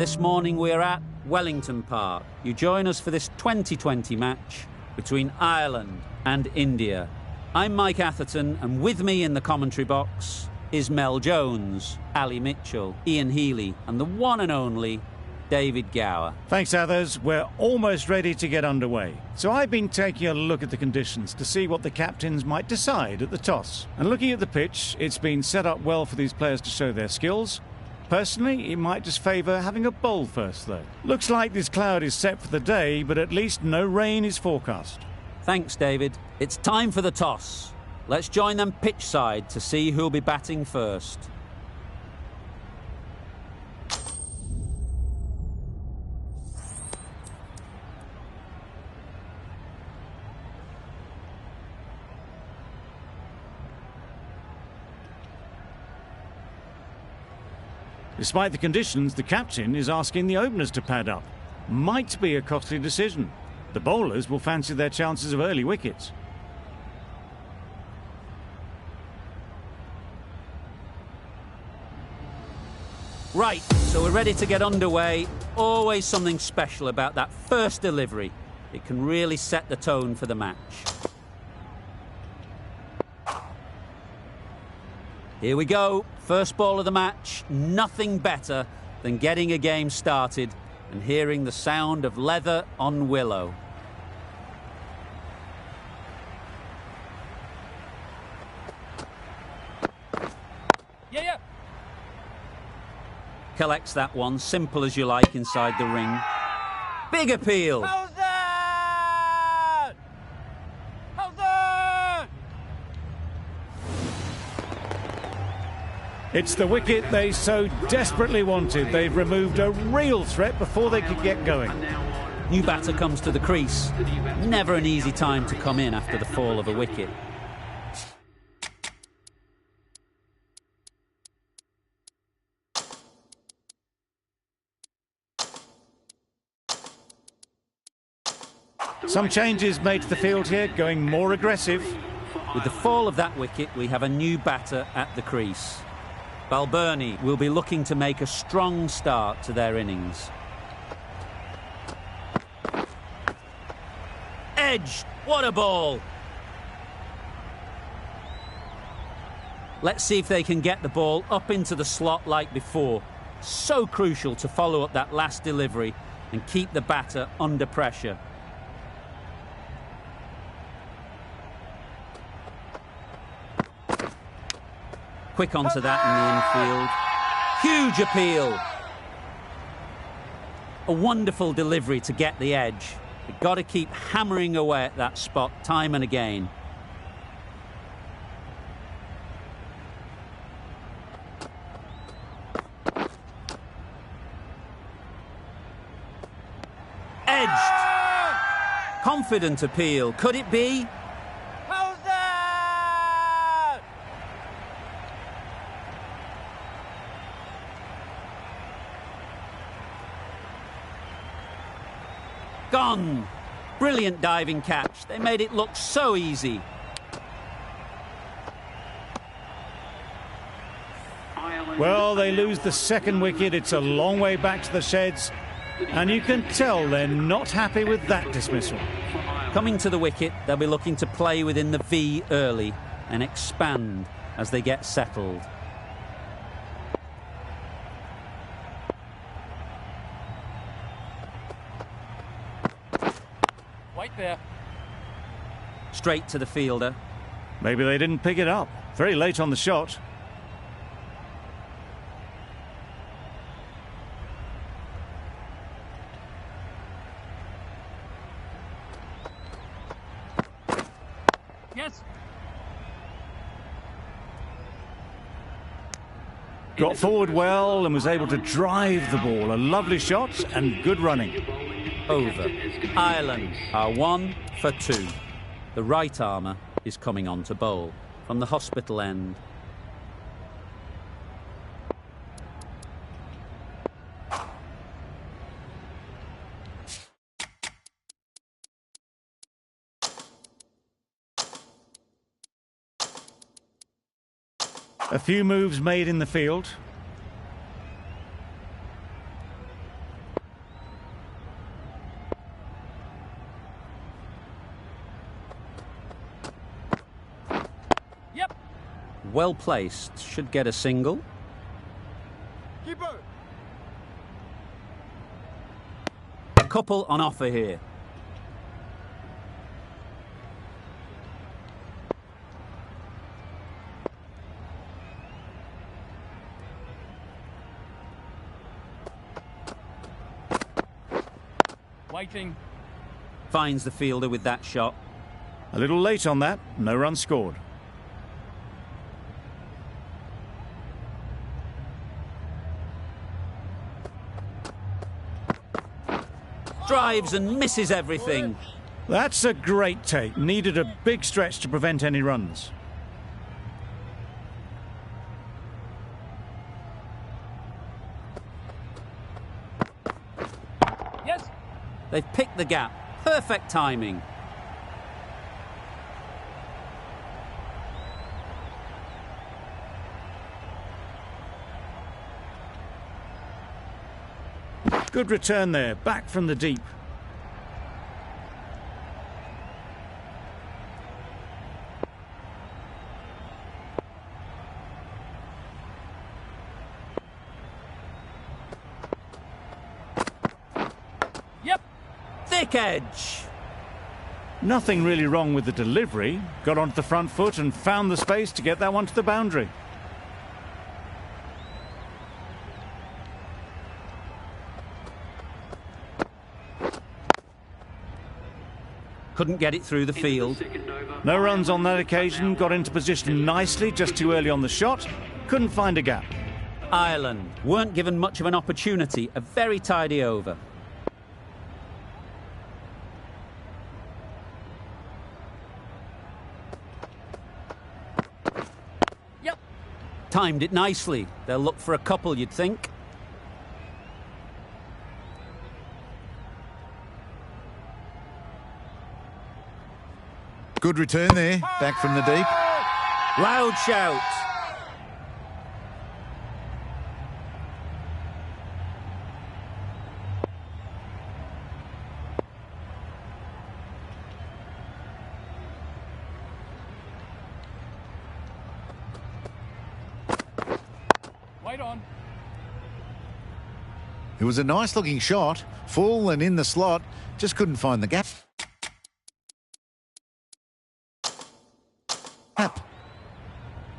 This morning we are at Wellington Park. You join us for this 2020 match between Ireland and India. I'm Mike Atherton, and with me in the commentary box is Mel Jones, Ali Mitchell, Ian Healy, and the one and only David Gower. Thanks, others. We're almost ready to get underway. So I've been taking a look at the conditions to see what the captains might decide at the toss. And looking at the pitch, it's been set up well for these players to show their skills. Personally, it might just favour having a bowl first, though. Looks like this cloud is set for the day, but at least no rain is forecast. Thanks, David. It's time for the toss. Let's join them pitch side to see who'll be batting first. Despite the conditions, the captain is asking the openers to pad up. Might be a costly decision. The bowlers will fancy their chances of early wickets. Right, so we're ready to get underway. Always something special about that first delivery. It can really set the tone for the match. Here we go. First ball of the match. Nothing better than getting a game started and hearing the sound of leather on willow. Yeah. Collects that one, simple as you like, inside the ring. Big appeal. Hold on! Hold on! It's the wicket they so desperately wanted. They've removed a real threat before they could get going. New batter comes to the crease. Never an easy time to come in after the fall of a wicket. Some changes made to the field here, going more aggressive. With the fall of that wicket, we have a new batter at the crease. Balbirnie will be looking to make a strong start to their innings. Edged! What a ball! Let's see if they can get the ball up into the slot like before. So crucial to follow up that last delivery and keep the batter under pressure. Quick onto that in the infield. Huge appeal. A wonderful delivery to get the edge. You've got to keep hammering away at that spot time and again. Edged. Confident appeal. Could it be? Gone. Brilliant diving catch. They made it look so easy. Well, they lose the second wicket. It's a long way back to the sheds, and you can tell they're not happy with that dismissal. Coming to the wicket, they'll be looking to play within the V early and expand as they get settled. Right there. Straight to the fielder. Maybe they didn't pick it up. Very late on the shot. Yes. Got forward well and was able to drive the ball. A lovely shot and good running. Over. Ireland are 1 for 2. The right armour is coming on to bowl from the hospital end. A few moves made in the field. well placed, should get a single. Keeper. A couple on offer here. Waiting. Finds the fielder with that shot. A little late on that, no run scored. Drives and misses everything. That's a great take. Needed a big stretch to prevent any runs. Yes. They've picked the gap. Perfect timing. Good return there, back from the deep. Yep. Thick edge. Nothing really wrong with the delivery. Got onto the front foot and found the space to get that one to the boundary. Couldn't get it through the field. No runs on that occasion, got into position nicely, just too early on the shot. Couldn't find a gap. Ireland weren't given much of an opportunity. A very tidy over. Yep. Timed it nicely. They'll look for a couple, you'd think. Good return there, back from the deep. Loud shout. Wait on. It was a nice looking shot, full and in the slot, just couldn't find the gap.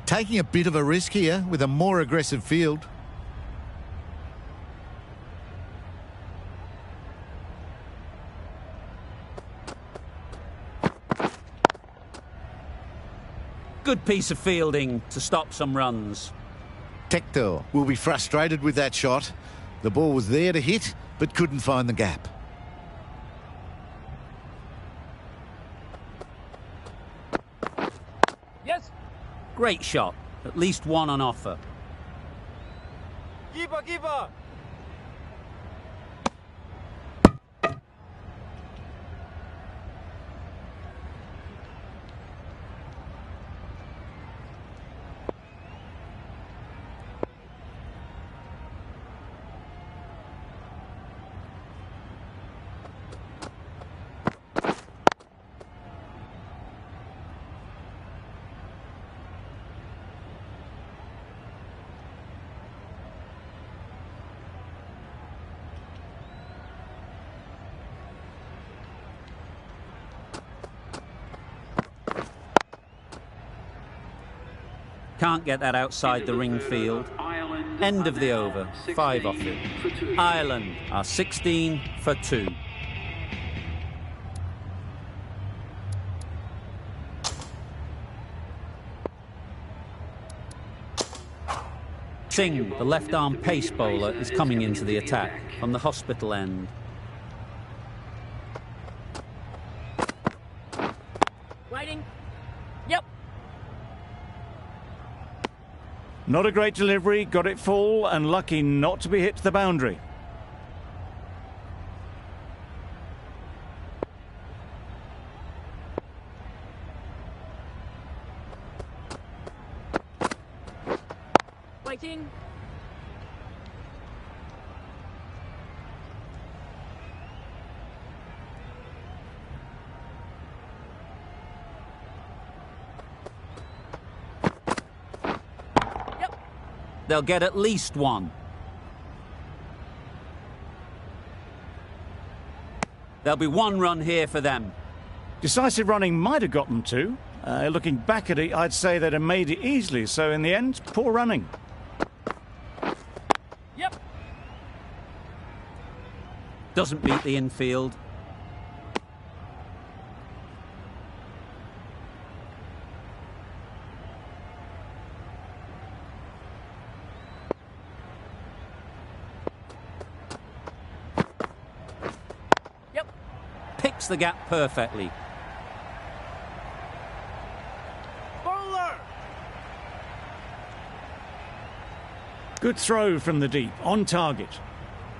Taking a bit of a risk here with a more aggressive field. Good piece of fielding to stop some runs. Tector will be frustrated with that shot. The ball was there to hit, but couldn't find the gap. Yes. Great shot. At least one on offer. Keeper, keeper. Can't get that outside the ring field. End of the over. 5 off it. Ireland are 16 for 2. Singh, the left-arm pace bowler, is coming into the attack from the hospital end. Waiting. Yep. Not a great delivery, got it full and lucky not to be hit to the boundary. Waiting. they'll get at least one. There'll be one run here for them. Decisive running might have got them two. Looking back at it, I'd say they'd have made it easily. So in the end, poor running. Yep. Doesn't beat the infield. Yep. Picks the gap perfectly. Bowler. Good throw from the deep, on target.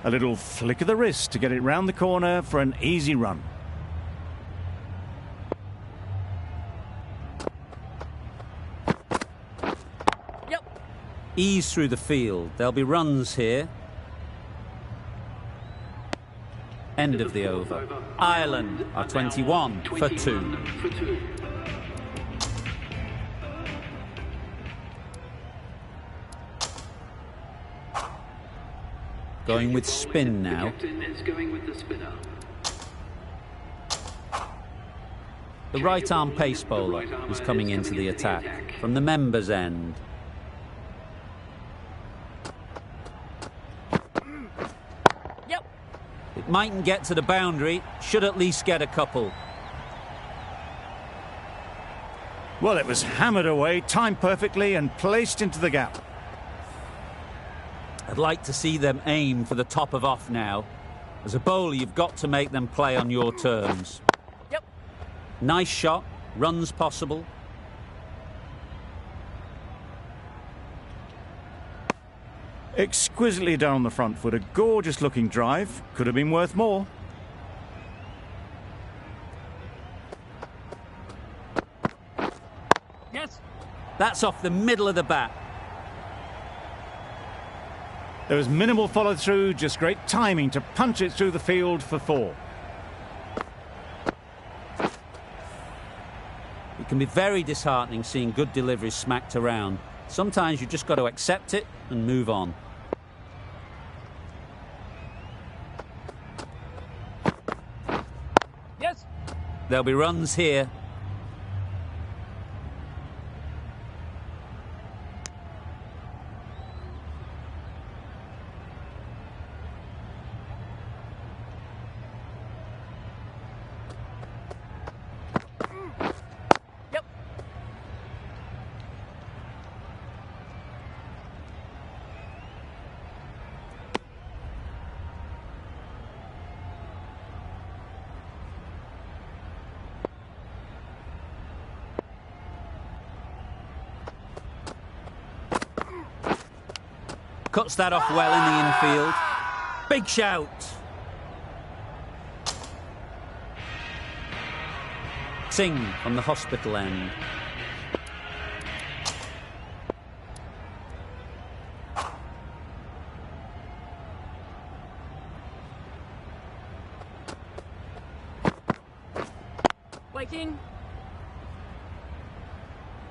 A little flick of the wrist to get it round the corner for an easy run. Yep. Ease through the field. There'll be runs here. End of the over. Ireland are 21 for 2. Going with spin now. The right arm pace bowler is coming into the attack from the members' end. Yep. It mightn't get to the boundary, should at least get a couple. Well, it was hammered away, timed perfectly and placed into the gap. I'd like to see them aim for the top of off now. As a bowler, you've got to make them play on your terms. Yep. Nice shot, runs possible. Exquisitely down the front foot, a gorgeous looking drive. Could have been worth more. Yes. That's off the middle of the bat. There was minimal follow through, just great timing to punch it through the field for 4. It can be very disheartening seeing good deliveries smacked around. Sometimes you just got to accept it and move on. Yes. There'll be runs here. Yep. Cuts that off well in the infield. Big shout. Singh from the hospital end. Waiting.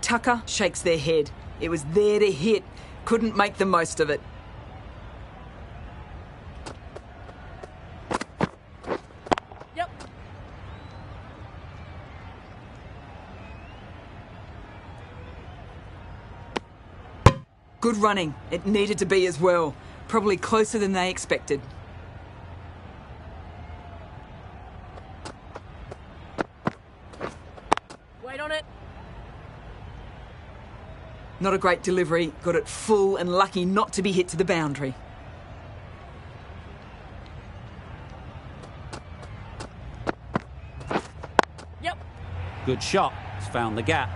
Tucker shakes their head. It was there to hit. Couldn't make the most of it. Yep. Good running. It needed to be as well. Probably closer than they expected. Wait on it. Not a great delivery. Got it full and lucky not to be hit to the boundary. Yep. Good shot. It's found the gap.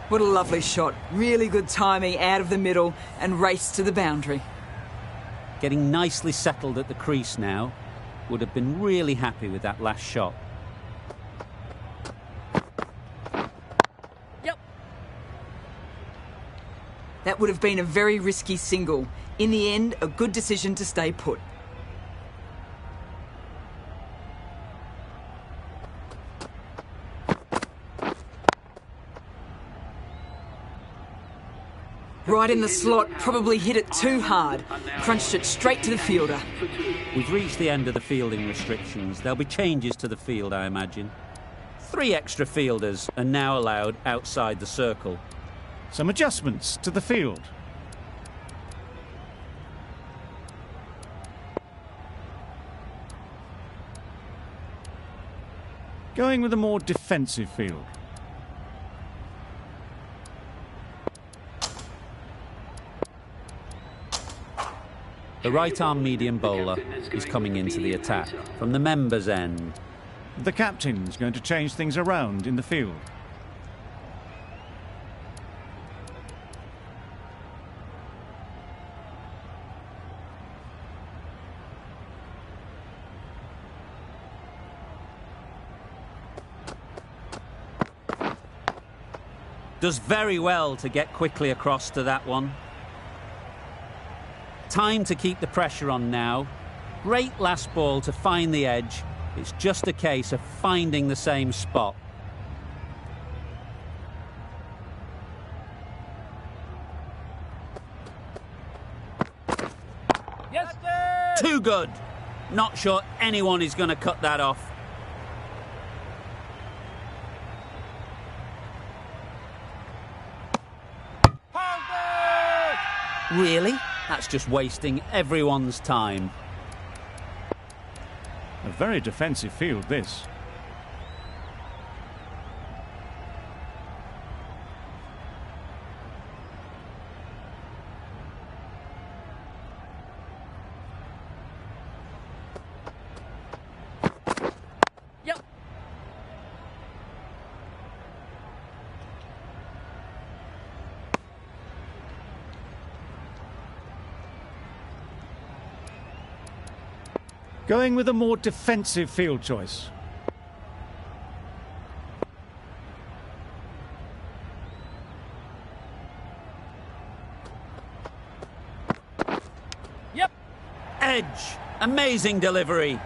What a lovely shot. Really good timing out of the middle and race to the boundary. Getting nicely settled at the crease now. Would have been really happy with that last shot. Yep. That would have been a very risky single. In the end, a good decision to stay put. right in the slot, probably hit it too hard. Crunched it straight to the fielder. We've reached the end of the fielding restrictions. There'll be changes to the field, I imagine. 3 extra fielders are now allowed outside the circle. Some adjustments to the field. Going with a more defensive field. The right-arm medium bowler is coming into the attack from the members' end. The captain's going to change things around in the field. Does very well to get quickly across to that one. Time to keep the pressure on now. Great last ball to find the edge. It's just a case of finding the same spot. Yes, sir! Too good. Not sure anyone is going to cut that off. Really? That's just wasting everyone's time. A very defensive field, this. Yep. Going with a more defensive field choice. Yep. Edge. Amazing delivery.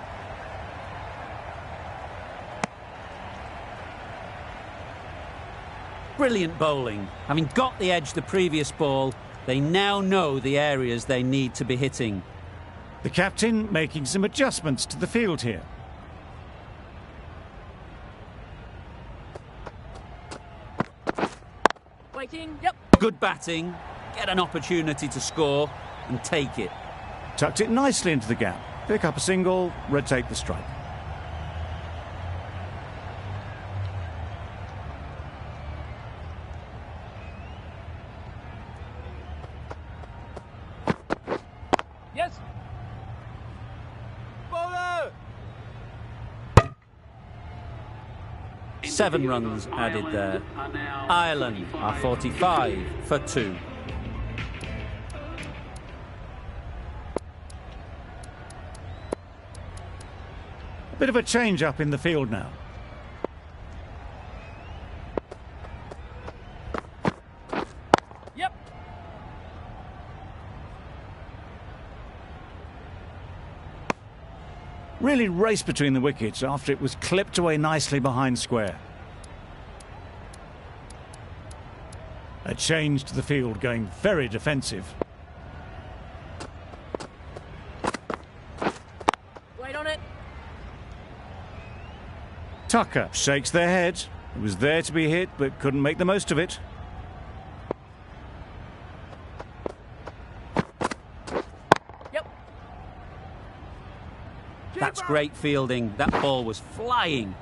Brilliant bowling. Having got the edge the previous ball, they now know the areas they need to be hitting. The captain making some adjustments to the field here. Waiting. Yep. Good batting, get an opportunity to score and take it. Tucked it nicely into the gap. Pick up a single, rotate the strike. Yes. Bowler! 7 runs added there. Ireland are 45 for 2. A bit of a change up in the field now. Yep. Really raced between the wickets after it was clipped away nicely behind square. A change to the field, going very defensive. Wait on it. Tucker shakes their head. It was there to be hit, but couldn't make the most of it. Yep. That's great fielding. That ball was flying.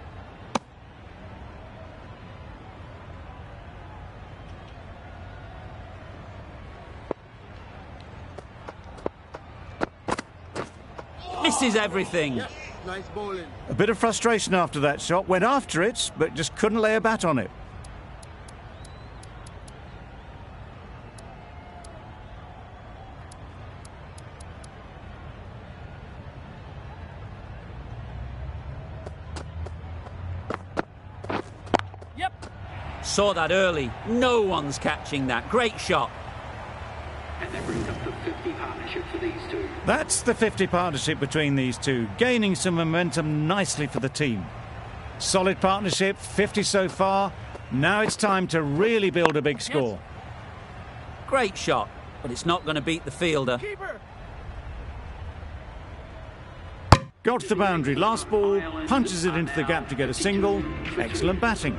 Misses everything. Nice bowling. A bit of frustration after that shot. Went after it, but just couldn't lay a bat on it. Yep. Saw that early. No one's catching that. Great shot. And that brings up the 50 partnership for these two. That's the 50 partnership between these two, gaining some momentum nicely for the team. Solid partnership, 50 so far. Now it's time to really build a big score. Great shot, but it's not going to beat the fielder. Got to the boundary, last ball, punches it into the gap to get a single. Excellent batting.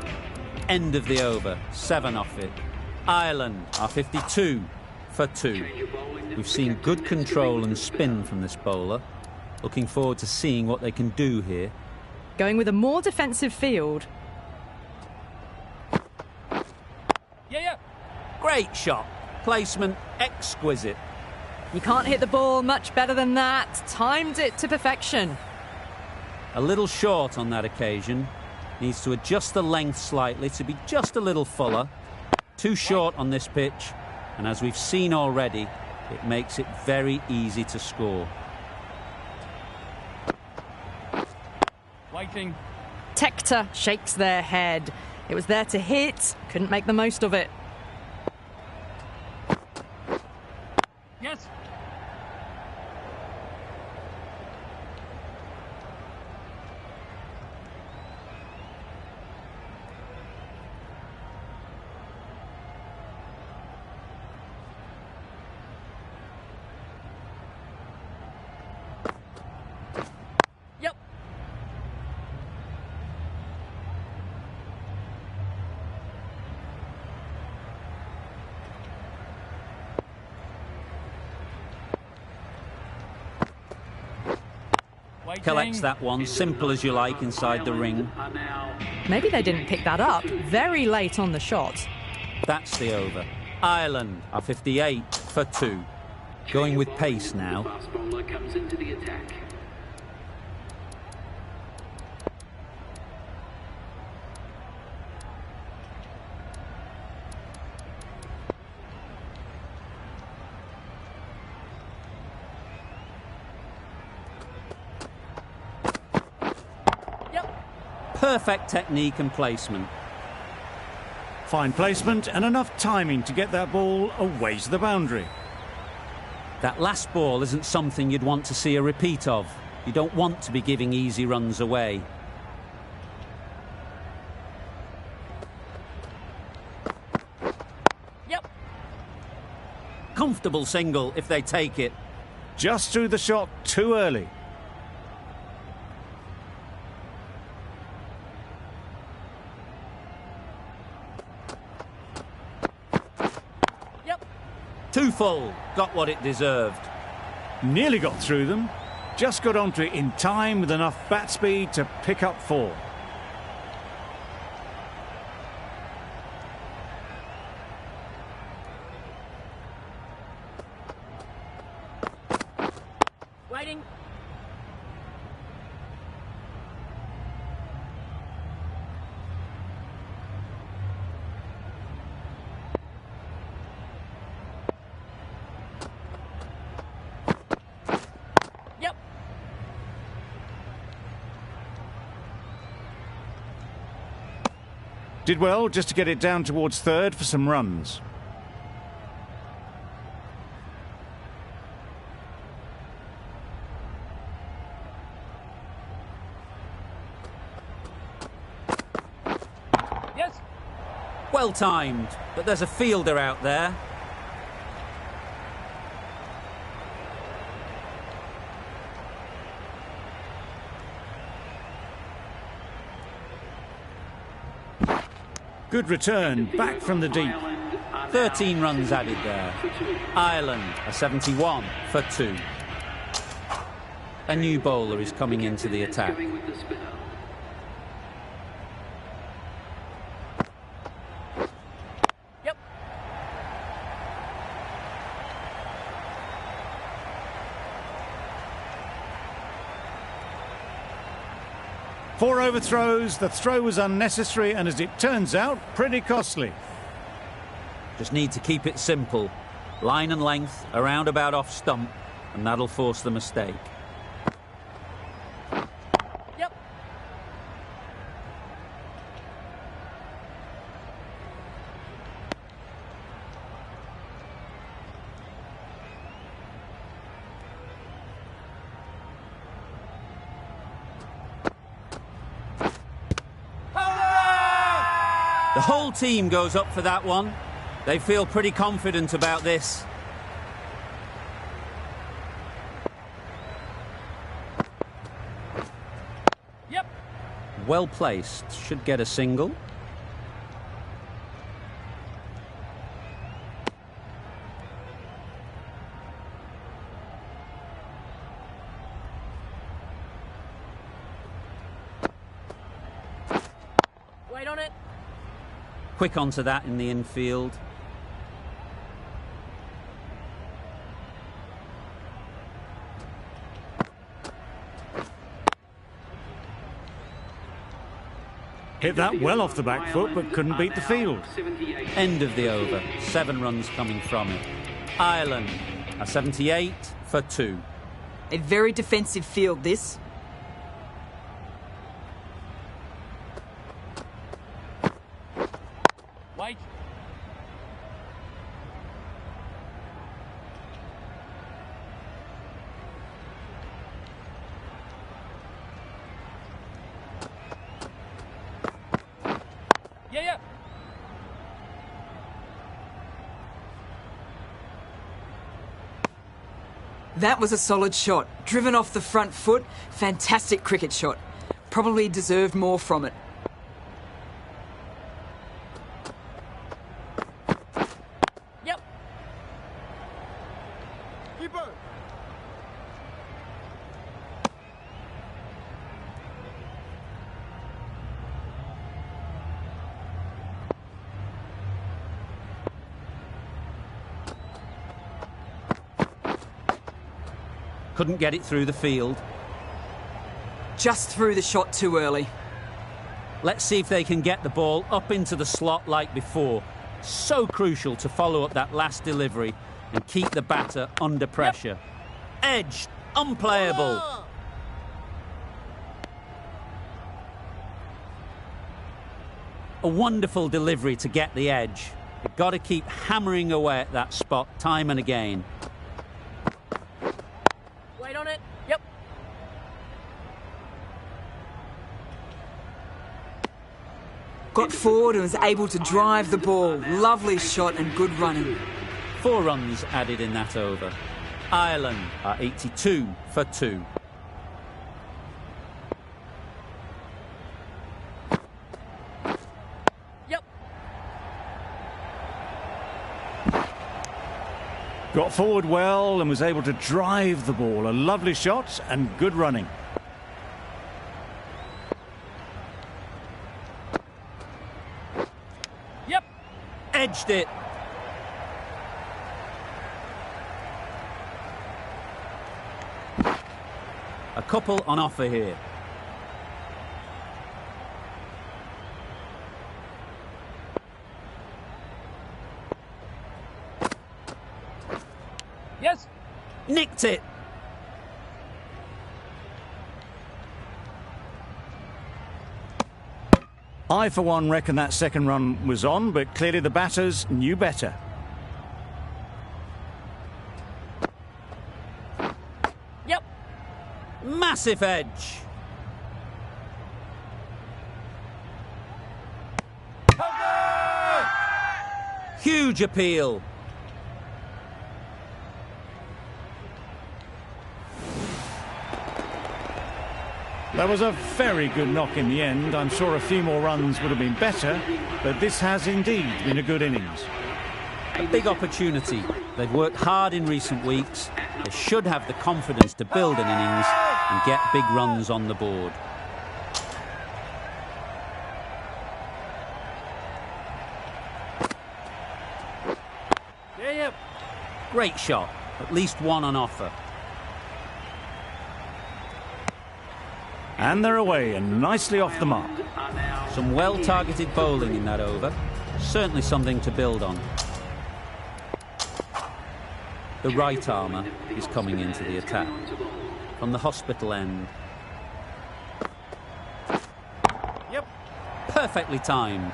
End of the over, 7 off it. Ireland are 52 for 2. We've seen good control and spin from this bowler. Looking forward to seeing what they can do here. Going with a more defensive field. Yeah. Great shot. Placement exquisite. You can't hit the ball much better than that. Timed it to perfection. A little short on that occasion. Needs to adjust the length slightly to be just a little fuller. Too short on this pitch, and as we've seen already, it makes it very easy to score. Waiting. Tector shakes their head. It was there to hit, couldn't make the most of it. Yes. Yep. Waiting. Collects that one, simple as you like, inside the ring. Maybe they didn't pick that up. Very late on the shot. That's the over. Ireland are 58 for 2. Going with pace now. Fast bowler comes into the attack. Perfect technique and placement. Fine placement and enough timing to get that ball away to the boundary. That last ball isn't something you'd want to see a repeat of. You don't want to be giving easy runs away. Yep. Comfortable single if they take it. Just threw the shot too early. Yep. Too full. Got what it deserved. Nearly got through them. Just got onto it in time with enough bat speed to pick up 4. Waiting. Yep. Did well just to get it down towards third for some runs. Yes. Well timed, but there's a fielder out there. Good return, back from the deep. 13 runs added there. Ireland are 71 for 2. A new bowler is coming into the attack. With the spinner. Yep. 4 overthrows, the throw was unnecessary and, as it turns out, pretty costly. Just need to keep it simple. Line and length, around about off stump, and that'll force the mistake. Yep. The whole team goes up for that one. They feel pretty confident about this. Yep. Well placed. Should get a single. Wait on it. Quick onto that in the infield. Hit that well off the back foot, but couldn't beat the field. End of the over. 7 runs coming from it. Ireland are 78 for 2. A very defensive field, this. Wait. Yeah. That was a solid shot. Driven off the front foot. Fantastic cricket shot. Probably deserved more from it. Yep. Couldn't get it through the field. Just threw the shot too early. Let's see if they can get the ball up into the slot like before. So crucial to follow up that last delivery and keep the batter under pressure. Edged, unplayable. A wonderful delivery to get the edge. You've got to keep hammering away at that spot time and again. Wait on it. Yep. Got forward and was able to drive the ball. Lovely shot and good running. 4 runs added in that over. Ireland are 82 for 2. Yep. Got forward well and was able to drive the ball. A lovely shot and good running. Yep. Edged it. A couple on offer here. Yes. Nicked it. I, for one, reckon that second run was on, but clearly the batters knew better. Yep. Massive edge. Huge appeal. That was a very good knock in the end. I'm sure a few more runs would have been better, but this has indeed been a good innings. A big opportunity. They've worked hard in recent weeks. They should have the confidence to build an innings and get big runs on the board. Yeah. Great shot. At least one on offer. And they're away and nicely off the mark. Some well-targeted bowling in that over. Certainly something to build on. The right armour is coming into the attack from the hospital end. Yep. Perfectly timed.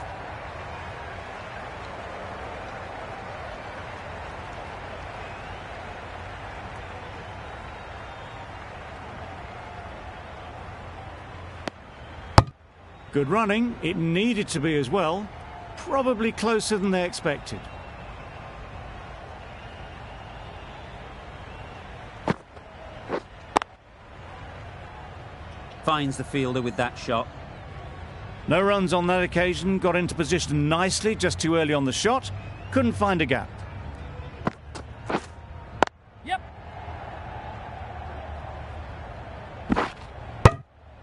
Good running. It needed to be as well. Probably closer than they expected. Finds the fielder with that shot. No runs on that occasion, got into position nicely just too early on the shot. Couldn't find a gap. Yep.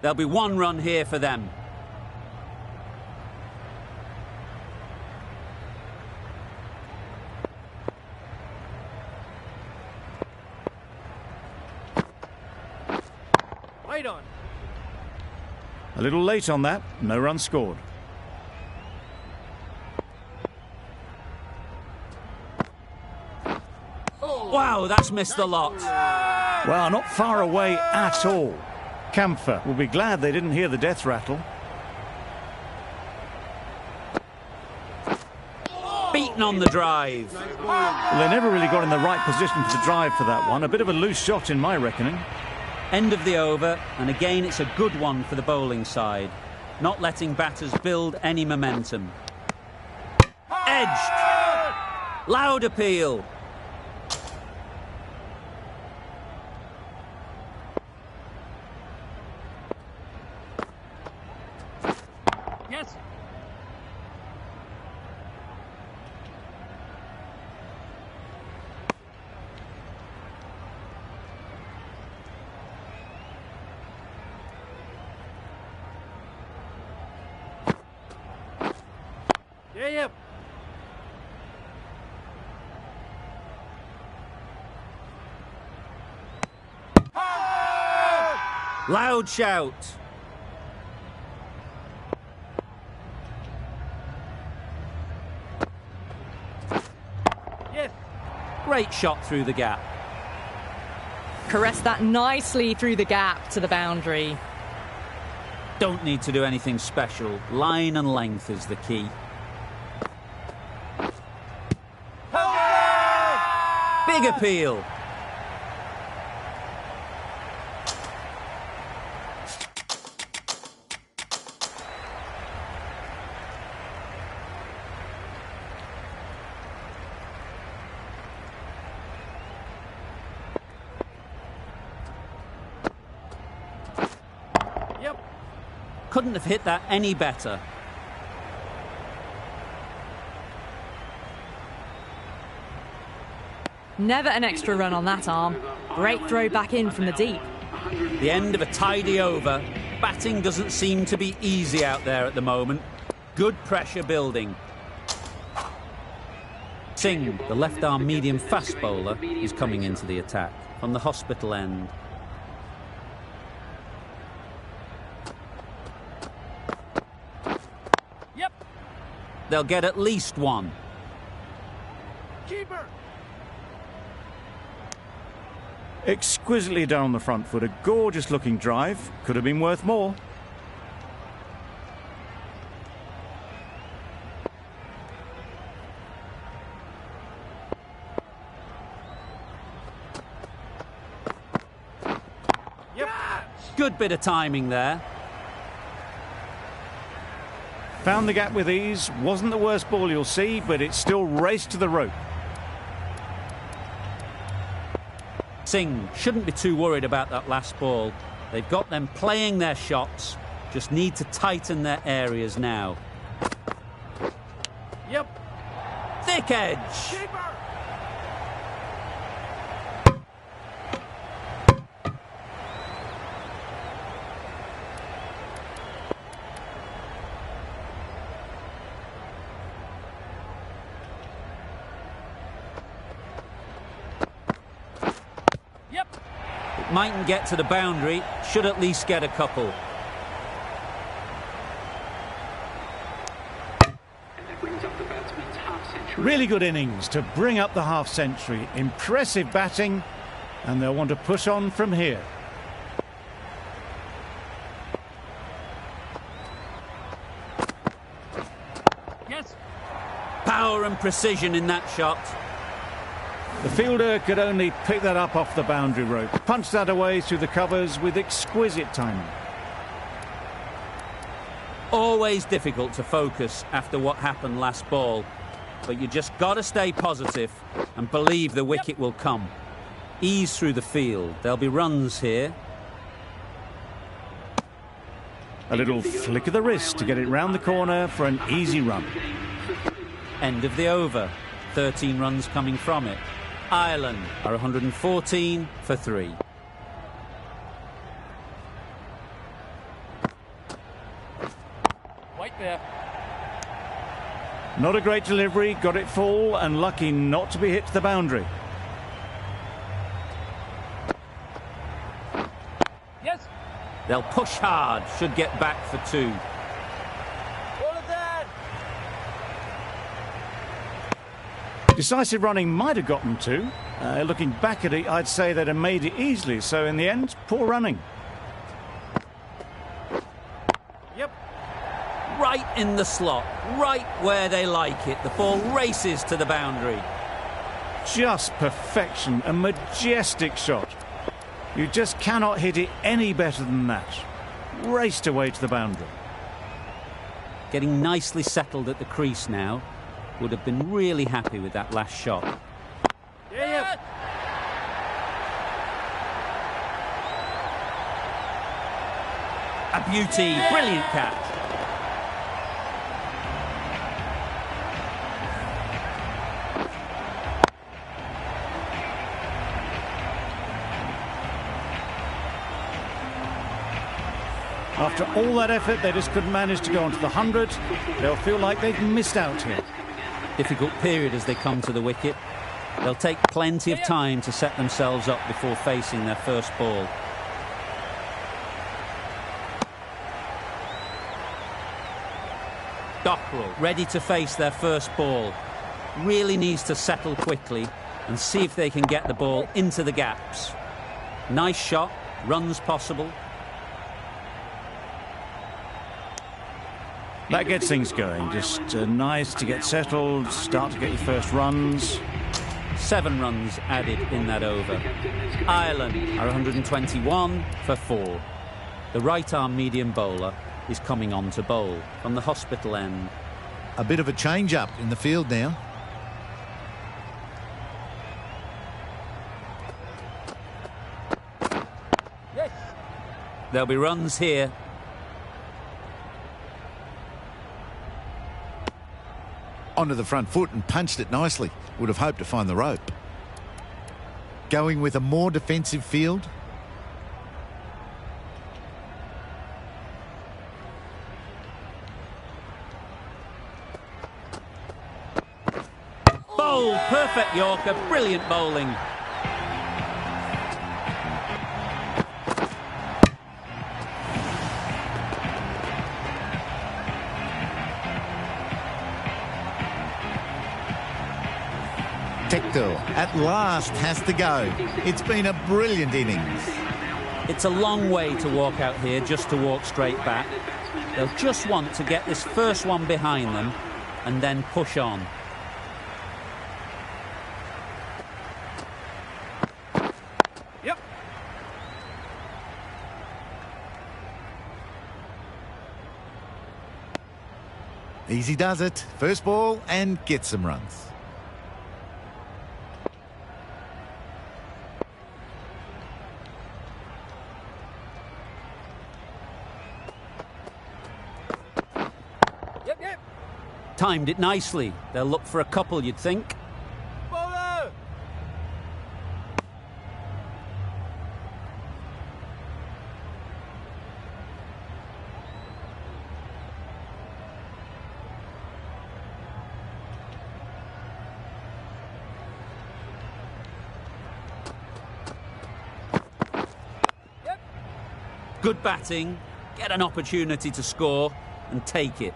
There'll be one run here for them. Right on. A little late on that, no run scored. Wow, that's missed the lot. Well, not far away at all. Camphor will be glad they didn't hear the death rattle. Beaten on the drive. Well, they never really got in the right position for the drive for that one. A bit of a loose shot in my reckoning. End of the over, and again it's a good one for the bowling side. Not letting batters build any momentum. Edged. Loud appeal. Yes. Yep. Loud shout. Yes. Great shot through the gap. Caressed that nicely through the gap to the boundary. Don't need to do anything special. Line and length is the key. Big appeal. Yep. Couldn't have hit that any better. Never an extra run on that arm. Great throw back in from the deep. The end of a tidy over. Batting doesn't seem to be easy out there at the moment. Good pressure building. Singh, the left-arm medium fast bowler, is coming into the attack from the hospital end. Yep. They'll get at least one. Keeper. Exquisitely down the front foot, a gorgeous looking drive. Could have been worth more. Yep. Good bit of timing there. Found the gap with ease. Wasn't the worst ball you'll see, but it still raced to the rope. Singh shouldn't be too worried about that last ball. They've got them playing their shots, just need to tighten their areas now. Yep. Thick edge. Keeper. Mightn't get to the boundary, should at least get a couple. And that brings up the batsman's half-century. Really good innings to bring up the half-century. Impressive batting, and they'll want to push on from here. Yes. Power and precision in that shot. The fielder could only pick that up off the boundary rope. Punched that away through the covers with exquisite timing. Always difficult to focus after what happened last ball, but you just got to stay positive and believe the wicket will come. Ease through the field. There'll be runs here. A little flick of the wrist to get it round the corner for an easy run. End of the over. 13 runs coming from it. Ireland are 114 for 3. Right there. Not a great delivery, got it full and lucky not to be hit to the boundary. Yes. They'll push hard, should get back for 2. Hold it there. Decisive running might have gotten 2. Looking back at it, I'd say they'd have made it easily, so in the end, poor running. Yep. Right in the slot, right where they like it. The ball races to the boundary. Just perfection, a majestic shot. You just cannot hit it any better than that. Raced away to the boundary. Getting nicely settled at the crease now. Would have been really happy with that last shot. Yeah. A beauty, brilliant catch. After all that effort, they just couldn't manage to go onto the 100. They'll feel like they've missed out here. Difficult period as they come to the wicket. They'll take plenty of time to set themselves up before facing their first ball. Dockrell ready to face their first ball. Really needs to settle quickly and see if they can get the ball into the gaps. Nice shot, runs possible. That gets things going. Just nice to get settled, start to get your first runs. 7 runs added in that over. Ireland are 121 for 4. The right-arm medium bowler is coming on to bowl from the hospital end. A bit of a change-up in the field now. Yes. There'll be runs here. Onto the front foot and punched it nicely. Would have hoped to find the rope. Going with a more defensive field. Bowl, perfect Yorker, brilliant bowling. Tector at last has to go. It's been a brilliant innings. It's a long way to walk out here just to walk straight back. They'll just want to get this first one behind them and then push on. Yep. Easy does it. First ball and gets some runs. Yep. Timed it nicely. They'll look for a couple, you'd think. Bowler. Yep. Good batting, get an opportunity to score and take it.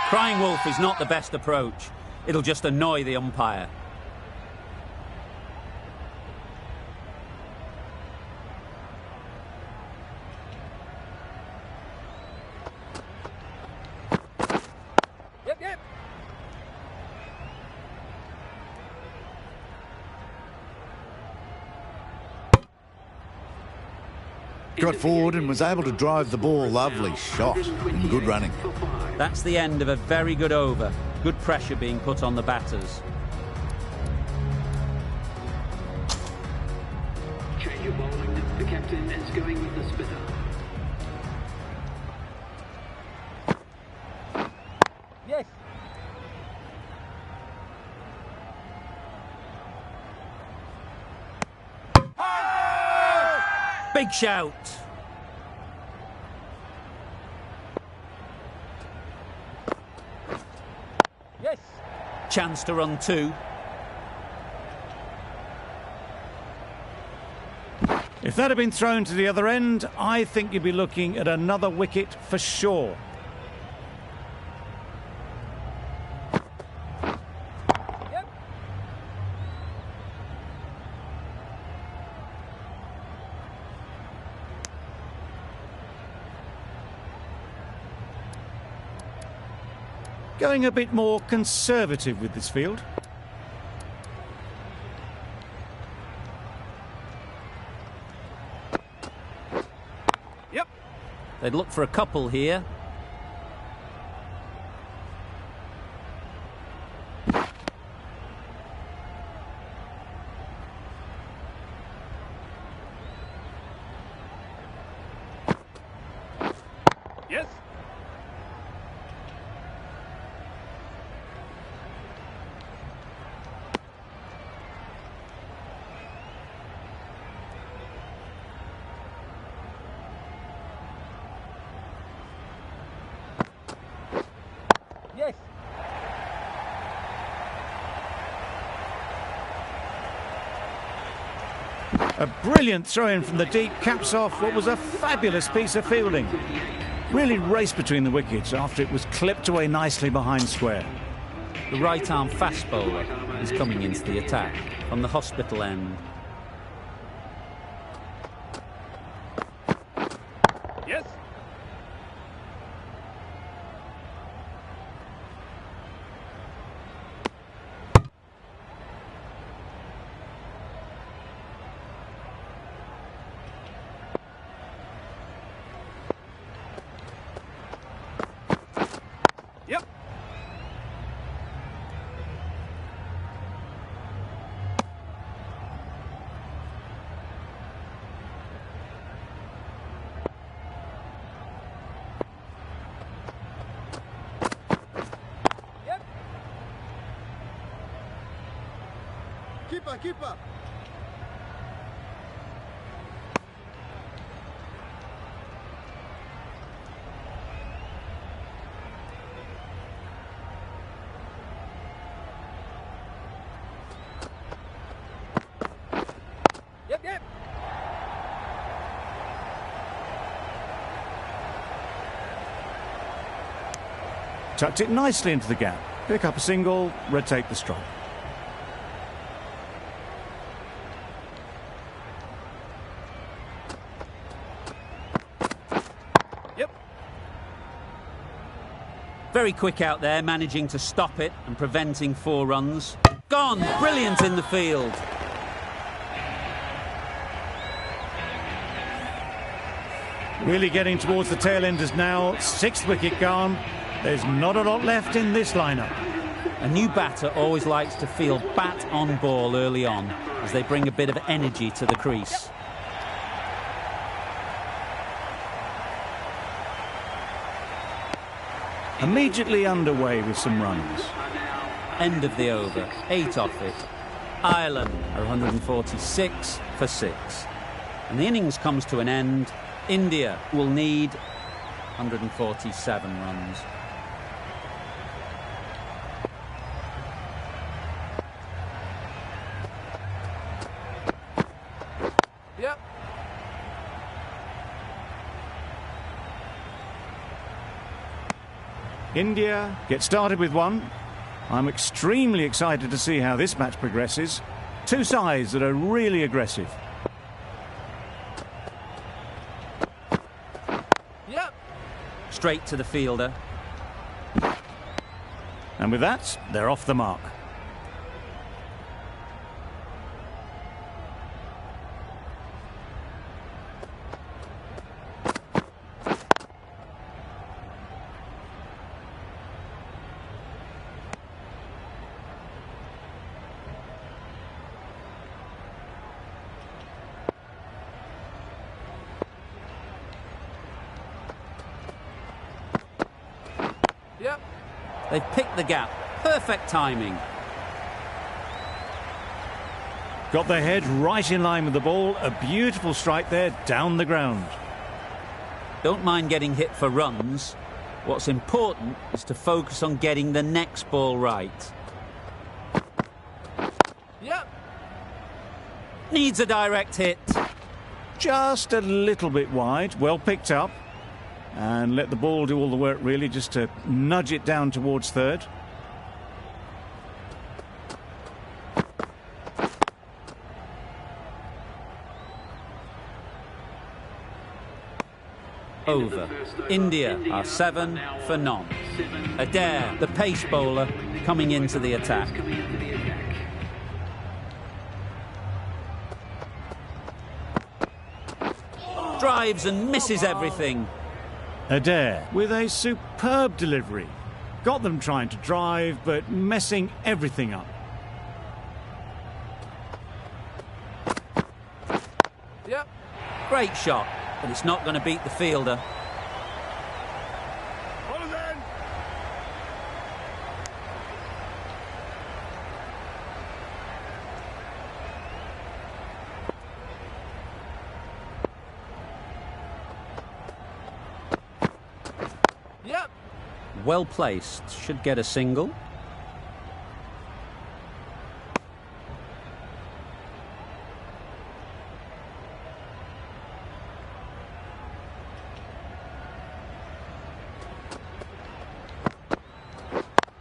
Crying wolf is not the best approach. It'll just annoy the umpire. Yep. Got forward and was able to drive the ball. Lovely shot and good running. That's the end of a very good over. Good pressure being put on the batters. Change of bowling to The captain is going with the spinner. Yes. Big shout. Yes. Chance to run two. If that had been thrown to the other end, I think you'd be looking at another wicket for sure. Yep. Going a bit more conservative with this field. Yep. They'd look for a couple here. Yes. Yes. A brilliant throw-in from the deep caps off what was a fabulous piece of fielding. Really raced between the wickets after it was clipped away nicely behind square. The right-arm fast bowler is coming into the attack from the hospital end. Yes. Yep. Yep. Keeper. Yep. Tucked it nicely into the gap. Pick up a single, rotate the strike. Yep. Very quick out there, managing to stop it and preventing 4 runs. Gone! Brilliant in the field. Really getting towards the tail enders now. 6th wicket gone. There's not a lot left in this lineup. A new batter always likes to feel bat on ball early on as they bring a bit of energy to the crease. Immediately underway with some runs. End of the over, 8 off it. Ireland are 146 for 6. And the innings comes to an end. India will need 147 runs. Yep. India get started with 1. I'm extremely excited to see how this match progresses. 2 sides that are really aggressive. Yep. Straight to the fielder. And with that, they're off the mark. They've picked the gap. Perfect timing. Got their head right in line with the ball. A beautiful strike there down the ground. Don't mind getting hit for runs. What's important is to focus on getting the next ball right. Yep. Needs a direct hit. Just a little bit wide. Well picked up. And let the ball do all the work, really, just to nudge it down towards third. Over. India are 7 for none. Adair, the pace bowler, coming into the attack. Drives and misses everything. Adair with a superb delivery. Got them trying to drive, but messing everything up. Yep. Great shot, but it's not going to beat the fielder. Yep. Well placed, should get a single.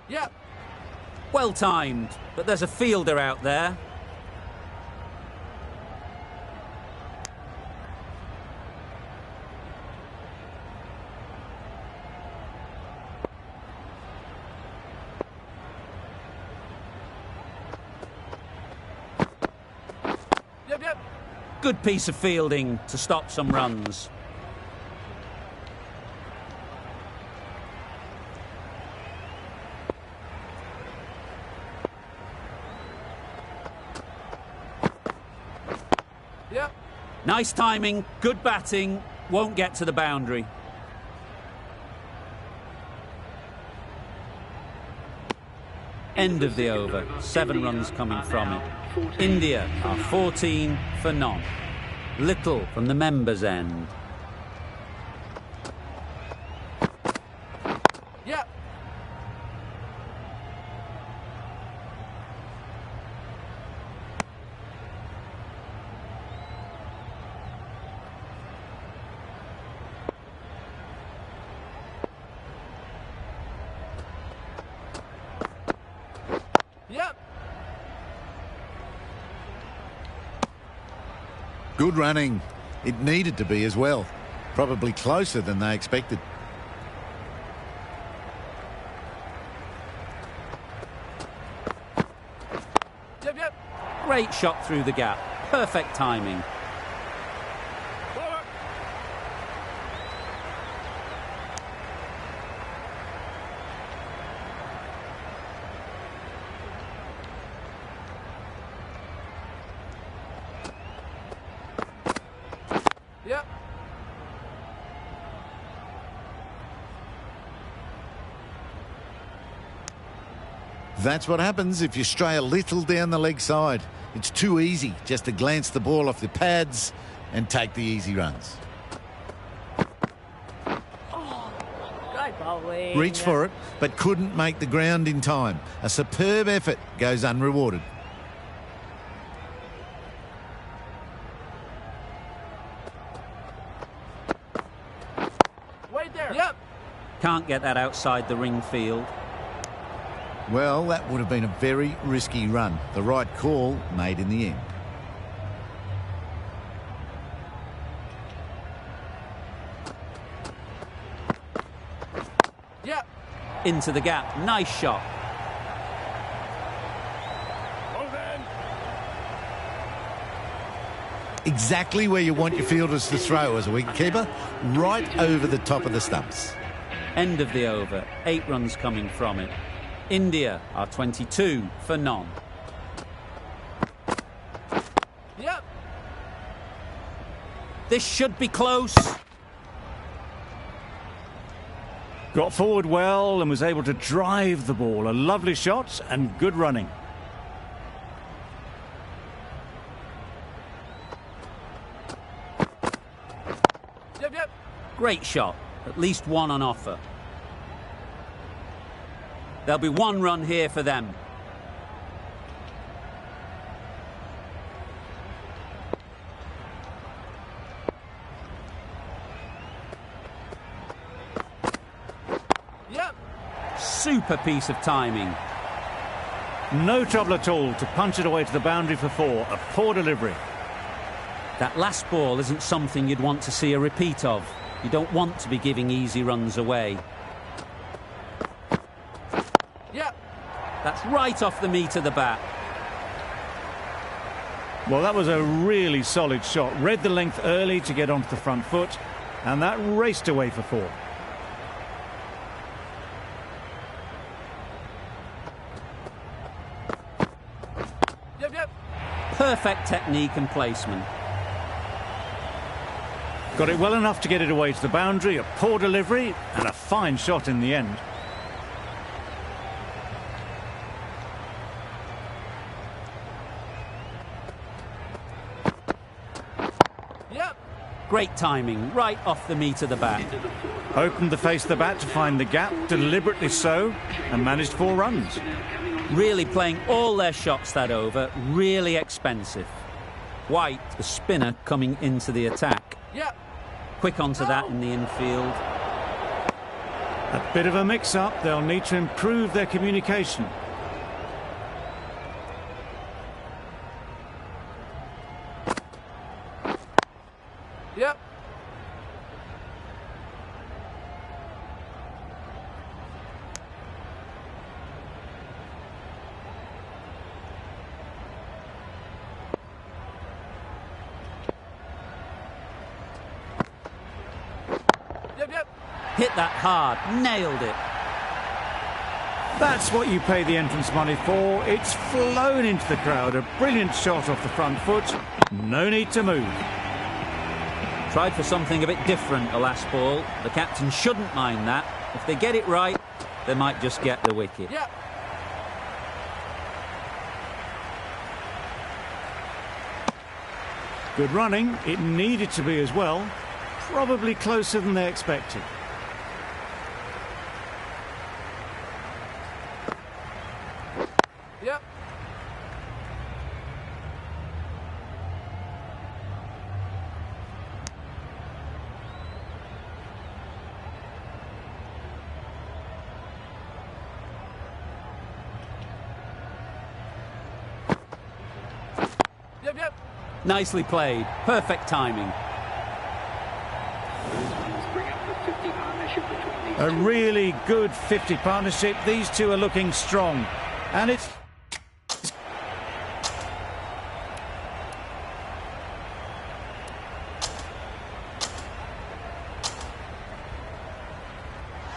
Yep. Well timed, but there's a fielder out there. Yep. Yep. Good piece of fielding to stop some runs. Yep. Nice timing, good batting, won't get to the boundary. End of the over, 7 runs coming from it. India are 14 for none. Little from the members' end. Yep. Yep. Good running. It needed to be as well. Probably closer than they expected. Yep. Yep. Great shot through the gap. Perfect timing. Yep. That's what happens if you stray a little down the leg side. It's too easy just to glance the ball off the pads and take the easy runs. Good bowling. Reached for it, but couldn't make the ground in time. A superb effort goes unrewarded. Wait there. Yep. Can't get that outside the ring field. Well, that would have been a very risky run. The right call made in the end. Yep. Into the gap. Nice shot. Exactly where you want your fielders to throw as a wicketkeeper, right over the top of the stumps. End of the over. 8 runs coming from it. India are 22 for none. Yep. This should be close. Got forward well and was able to drive the ball. A lovely shot and good running. Yep, yep. Great shot. At least one on offer. There'll be one run here for them. Yep. Super piece of timing. No trouble at all to punch it away to the boundary for 4. A poor delivery. That last ball isn't something you'd want to see a repeat of. You don't want to be giving easy runs away. Yep. That's right off the meat of the bat. Well, that was a really solid shot. Read the length early to get onto the front foot, and that raced away for 4. Yep, yep. Perfect technique and placement. Got it well enough to get it away to the boundary. A poor delivery and a fine shot in the end. Yep. Great timing, right off the meat of the bat. Opened the face of the bat to find the gap, deliberately so, and managed 4 runs. Really playing all their shots that over, really expensive. White, the spinner, coming into the attack. Yep. Quick onto that in the infield. A bit of a mix-up. They'll need to improve their communication. Yep. Yep, yep. Hit that hard, nailed it. That's what you pay the entrance money for. It's flown into the crowd. A brilliant shot off the front foot. No need to move. Tried for something a bit different the last ball. The captain shouldn't mind that. If they get it right, they might just get the wicket. Yep. Good running. It needed to be as well. Probably closer than they expected. Yep. Yep, yep. Nicely played. Perfect timing. Bring up the 50 partnership between these A two. really good 50 partnership. These two are looking strong. And it's...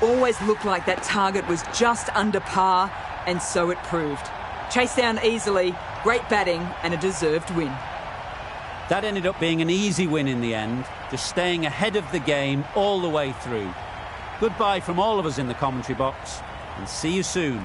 Always looked like that target was just under par, and so it proved. Chased down easily, great batting, and a deserved win. That ended up being an easy win in the end, just staying ahead of the game all the way through. Goodbye from all of us in the commentary box, and see you soon.